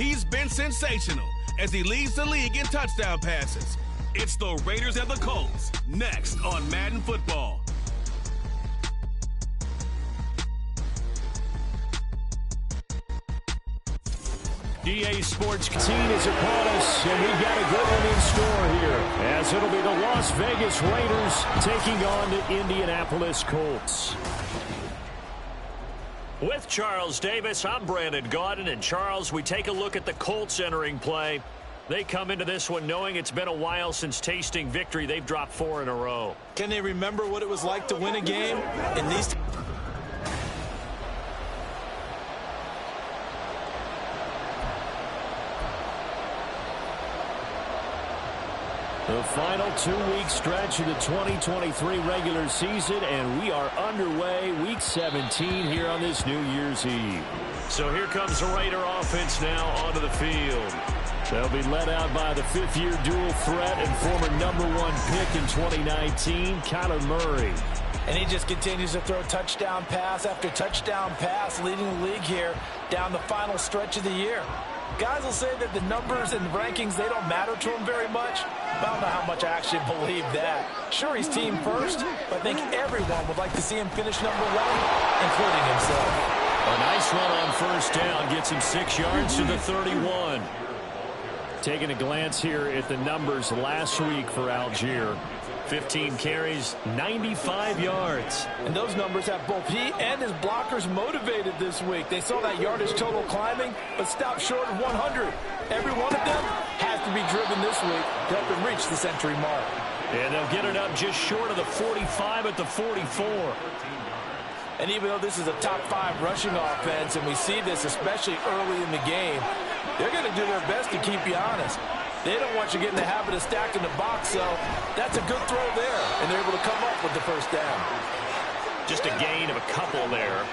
He's been sensational as he leads the league in touchdown passes. It's the Raiders and the Colts, next on Madden Football. EA Sports 18 is upon us, and we've got a good one in store here, as it'll be the Las Vegas Raiders taking on the Indianapolis Colts. With Charles Davis, I'm Brandon Gaudin, and Charles, we take a look at the Colts entering play. They come into this one knowing it's been a while since tasting victory. They've dropped 4 in a row. Can they remember what it was like to win a game in these? The final 2-week stretch of the 2023 regular season, and we are underway week 17 here on this New Year's Eve. So here comes the Raider offense now onto the field. They'll be led out by the 5th-year dual threat and former #1 pick in 2019, Kyler Murray. And he just continues to throw touchdown pass after touchdown pass, leading the league here down the final stretch of the year. Guys will say that the numbers and rankings, they don't matter to him very much. I don't know how much I actually believe that. Sure, he's team first, but I think everyone would like to see him finish #1, including himself. A nice run on first down gets him 6 yards to the 31. Taking a glance here at the numbers last week for Algier. 15 carries, 95 yards. And those numbers have both he and his blockers motivated this week. They saw that yardage total climbing, but stopped short of 100. Every one of them has to be driven this week to help him reach the century mark. And they'll get it up just short of the 45 at the 44. And even though this is a top 5 rushing offense, and we see this especially early in the game, they're going to do their best to keep you honest. They don't want you getting the habit of stacking the box, so that's a good throw there, and they're able to come up with the first down. Just a gain of a couple there,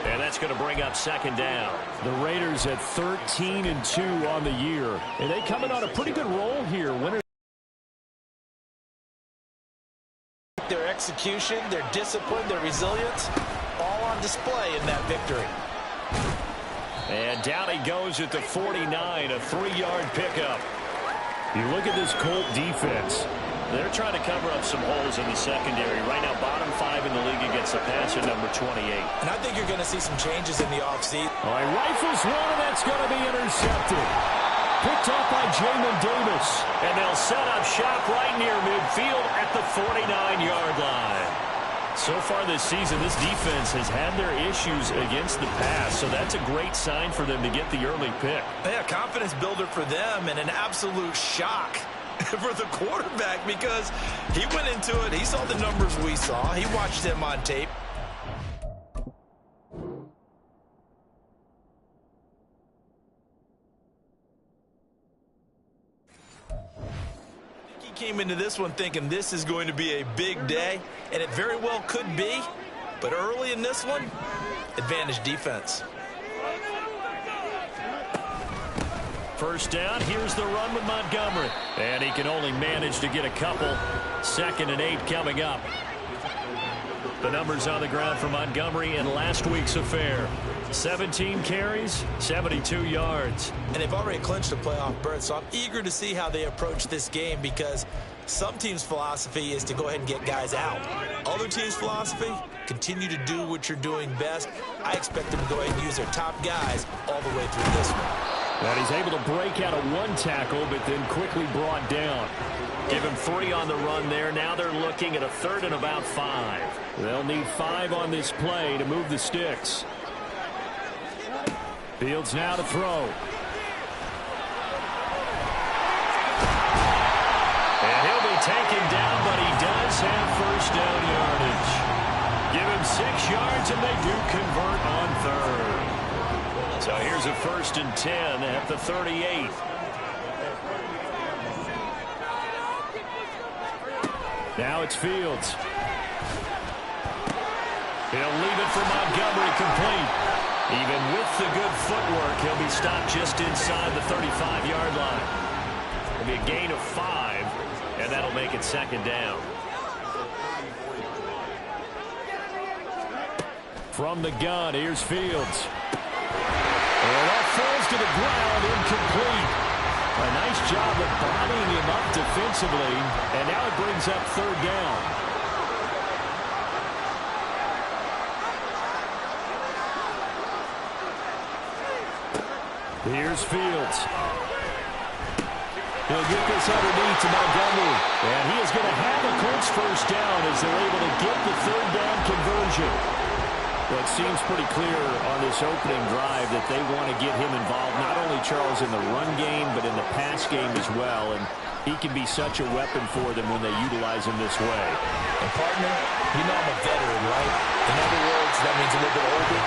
and that's going to bring up second down. The Raiders at 13-2 on the year, and they coming on a pretty good roll here. Their execution, their discipline, their resilience, all on display in that victory. And down he goes at the 49, a 3-yard pickup. You look at this Colt defense. They're trying to cover up some holes in the secondary. Right now, bottom 5 in the league against the passer, #28. And I think you're going to see some changes in the offseason. All right, rifles one, and that's going to be intercepted. Picked off by Jamin Davis. And they'll set up shop right near midfield at the 49-yard line. So far this season, this defense has had their issues against the pass, so that's a great sign for them to get the early pick. Yeah, confidence builder for them, and an absolute shock for the quarterback because he went into it. He saw the numbers we saw. He watched them on tape. Came into this one thinking this is going to be a big day, and it very well could be, but early in this one, advantage defense. First down, here's the run with Montgomery, and he can only manage to get a couple. 2nd and 8 coming up. The numbers on the ground for Montgomery in last week's affair. 17 carries, 72 yards. And they've already clinched a playoff berth, so I'm eager to see how they approach this game because some teams' philosophy is to go ahead and get guys out. Other teams' philosophy, continue to do what you're doing best. I expect them to go ahead and use their top guys all the way through this one. And he's able to break out of 1 tackle, but then quickly brought down. Give him 3 on the run there. Now they're looking at a 3rd and about 5. They'll need 5 on this play to move the sticks. Fields now to throw. And he'll be taken down, but he does have first down yardage. Give him 6 yards, and they do convert on 3rd. So here's a 1st and 10 at the 38. Now it's Fields. He'll leave it for Montgomery complete. Even with the good footwork, he'll be stopped just inside the 35-yard line. It'll be a gain of 5, and that'll make it 2nd down. From the gun, here's Fields. And that falls to the ground, incomplete. A nice job of bodying him up defensively, and now it brings up third down. Here's Fields. He'll get this underneath to Montgomery. And he is going to have a Colts first down as they're able to get the third down conversion. Well, it seems pretty clear on this opening drive that they want to get him involved, not only, Charles, in the run game, but in the pass game as well. And he can be such a weapon for them when they utilize him this way. And, partner, you know I'm a veteran, right? In other words, that means a little bit older.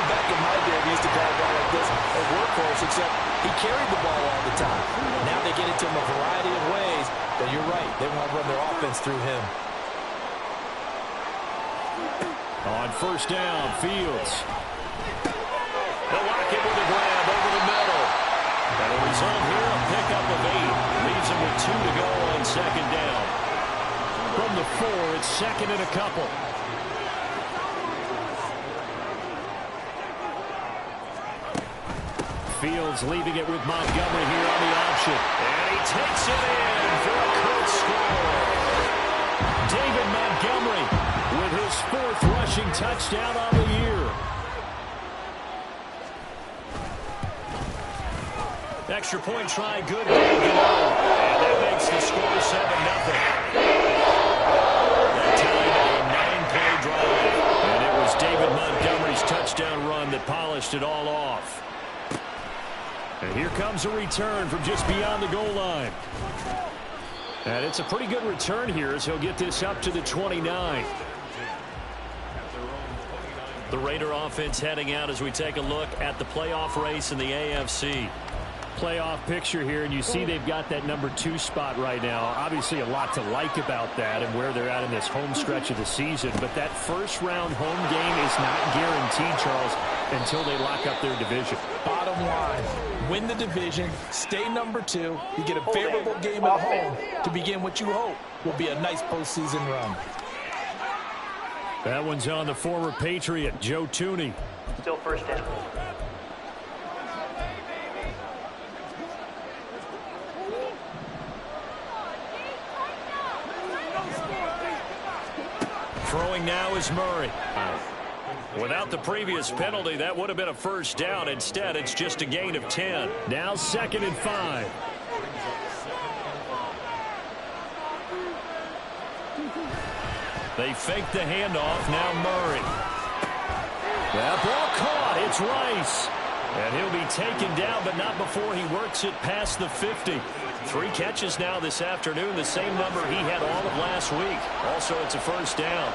Back in my day, we used to call a guy like this a workhorse, except he carried the ball all the time. Now they get it to him a variety of ways, but you're right. They want to run their offense through him. On first down, Fields. They'll lock it with a grab over the middle. And the result here, a pickup of 8. Leaves him with 2 to go on second down. From the 4, it's second and a couple. Fields leaving it with Montgomery here on the option. And he takes it in for a Colts score. David Montgomery with his 4th rushing touchdown on the year. Extra point try, good. And that makes the score 7-0. That time a 9-play drive. And it was David Montgomery's touchdown run that polished it all off. And here comes a return from just beyond the goal line. And it's a pretty good return here as he'll get this up to the 29. The Raider offense heading out as we take a look at the playoff race in the AFC. Playoff picture here, and you see they've got that number 2 spot right now. Obviously a lot to like about that and where they're at in this home stretch of the season, but that first round home game is not guaranteed, Charles, until they lock up their division. Bottom line, win the division, stay number 2, you get a favorable game at home to begin what you hope will be a nice postseason run. That one's on the former Patriot, Joe Thuney. Still first down. Throwing now is Murray. Without the previous penalty, that would have been a first down. Instead, it's just a gain of 10. Now 2nd and 5. They fake the handoff. Now Murray. That ball caught. It's Rice. And he'll be taken down, but not before he works it past the 50. 3 catches now this afternoon, the same number he had all of last week. Also, it's a first down.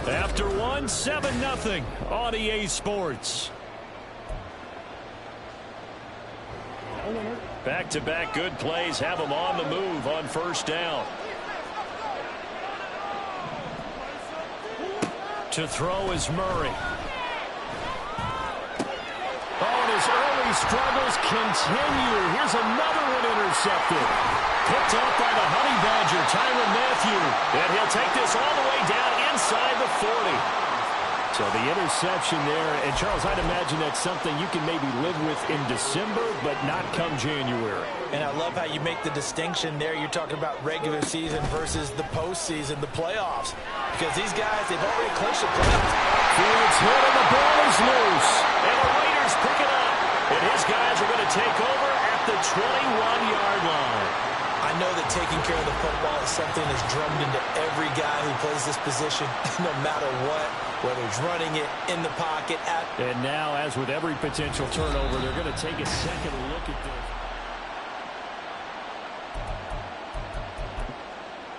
After 1, 7-0 on EA Sports. Back-to-back good plays have them on the move on first down. To throw is Murray. Oh, and his early struggles continue. Here's another one intercepted. Picked off by the Honey Badger, Tyrann Mathieu. And he'll take this all the way down inside the 40. So the interception there, and Charles, I'd imagine that's something you can maybe live with in December, but not come January. And I love how you make the distinction there. You're talking about regular season versus the postseason, the playoffs. Because these guys, they've already clinched the playoffs. Fields hit and the ball is loose. And the Raiders pick it up. And his guys are going to take over at the 21-yard line. I know that taking care of the football is something that's drummed into every guy who plays this position, no matter what, whether he's running it, in the pocket. And now, as with every potential turnover, they're going to take a second look at this.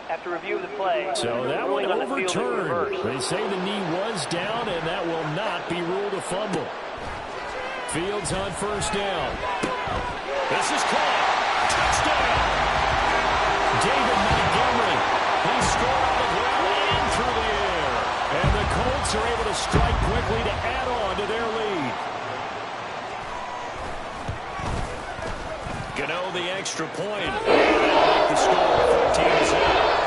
After review of the play, so that one overturned. They say the knee was down, and that will not be ruled a fumble. Fields on first down. This is caught. Touchdown. David Montgomery. He scored on the ground and through the air. And the Colts are able to strike quickly to add on to their lead. Gano the extra point. That'll make the score 14-0.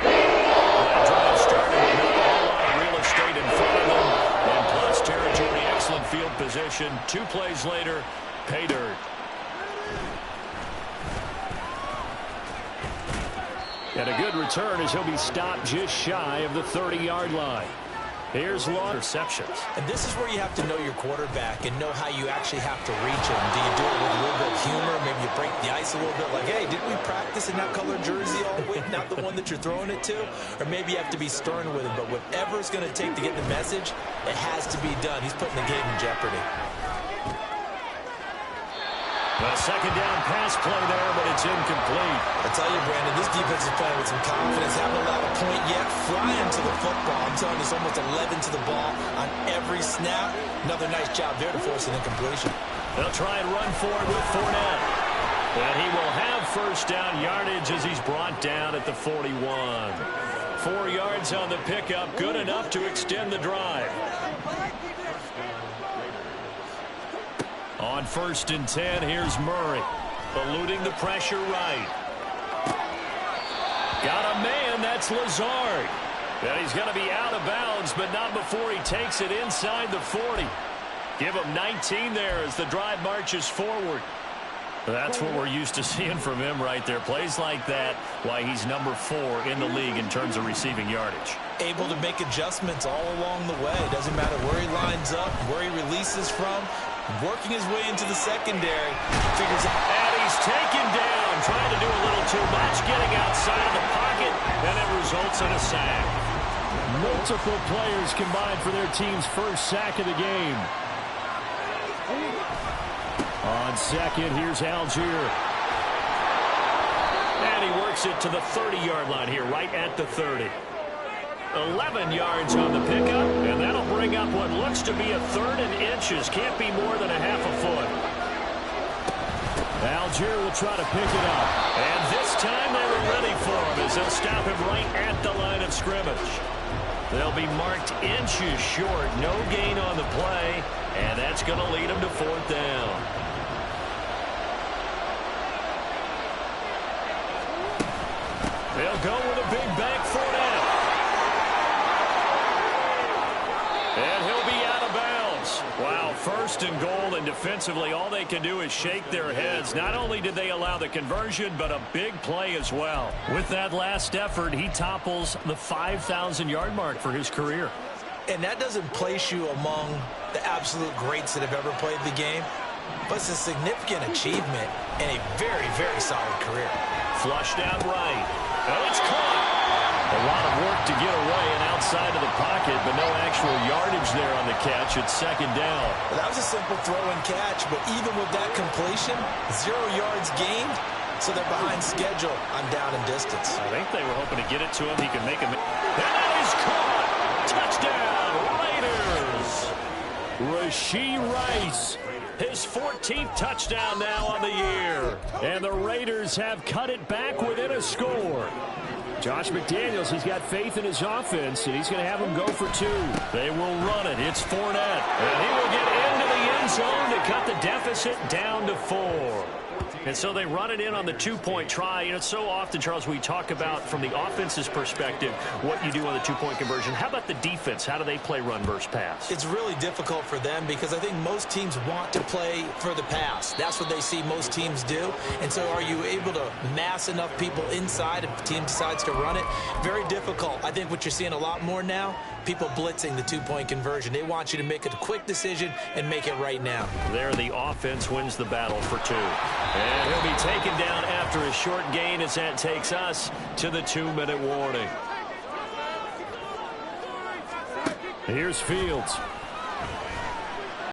That drive started with not a whole lot of real estate in front of them. And plus territory, excellent field position. 2 plays later, pay dirt. And a good return as he'll be stopped just shy of the 30-yard line. Here's long receptions. And this is where you have to know your quarterback and know how you actually have to reach him. Do you do it with a little bit of humor? Maybe you break the ice a little bit like, hey, didn't we practice in that colored jersey all week? Not the one that you're throwing it to? Or maybe you have to be stern with him. But whatever it's going to take to get the message, it has to be done. He's putting the game in jeopardy. A second down pass play there, but it's incomplete. I tell you, Brandon, this defense is playing with some confidence. Haven't allowed a point yet. Flying to the football. I'm telling you, it's almost 11 to the ball on every snap. Another nice job there to force an incompletion. They'll try and run for it with Fournette. And he will have first down yardage as he's brought down at the 41. 4 yards on the pickup, good enough to extend the drive. On 1st and 10, here's Murray. Eluding the pressure right. Got a man, that's Lazard. And he's going to be out of bounds, but not before he takes it inside the 40. Give him 19 there as the drive marches forward. That's what we're used to seeing from him right there. Plays like that, why he's number 4 in the league in terms of receiving yardage. Able to make adjustments all along the way. Doesn't matter where he lines up, where he releases from. Working his way into the secondary. Figures out. And he's taken down. Trying to do a little too much. Getting outside of the pocket. And it results in a sack. Multiple players combined for their team's first sack of the game. On second, here's Algier. And he works it to the 30-yard line here, right at the 30. 11 yards on the pickup, and that'll bring up what looks to be a 3rd and inches. Can't be more than a half a foot. Algier will try to pick it up. And this time they were ready for him as they'll stop him right at the line of scrimmage. They'll be marked inches short. No gain on the play, and that's going to lead them to 4th down. They'll go with a big back Fournette. And he'll be out of bounds. Wow, 1st and goal, and defensively all they can do is shake their heads. Not only did they allow the conversion, but a big play as well. With that last effort, he topples the 5,000-yard mark for his career. And that doesn't place you among the absolute greats that have ever played the game, but it's a significant achievement and a very, very solid career. Flushed out right. Oh, it's caught. A lot of work to get away and outside of the pocket, but no actual yardage there on the catch. It's 2nd down. Well, that was a simple throw and catch, but even with that completion, 0 yards gained, so they're behind schedule on down and distance. I think they were hoping to get it to him. He can make him. And he's caught. Touchdown, Raiders. Rashee Rice. His 14th touchdown now on the year. And the Raiders have cut it back within a score. Josh McDaniels, he's got faith in his offense, and he's going to have them go for 2. They will run it. It's Fournette. And he will get into the end zone to cut the deficit down to 4. And so they run it in on the 2-point try. You know, so often, Charles, we talk about from the offense's perspective what you do on the 2-point conversion. How about the defense? How do they play run versus pass? It's really difficult for them because I think most teams want to play for the pass. That's what they see most teams do. And so are you able to mass enough people inside if the team decides to run it? Very difficult. I think what you're seeing a lot more now, people blitzing the 2-point conversion. They want you to make a quick decision and make it right now. There, the offense wins the battle for 2. And he'll be taken down after a short gain as that takes us to the 2-minute warning. Here's Fields.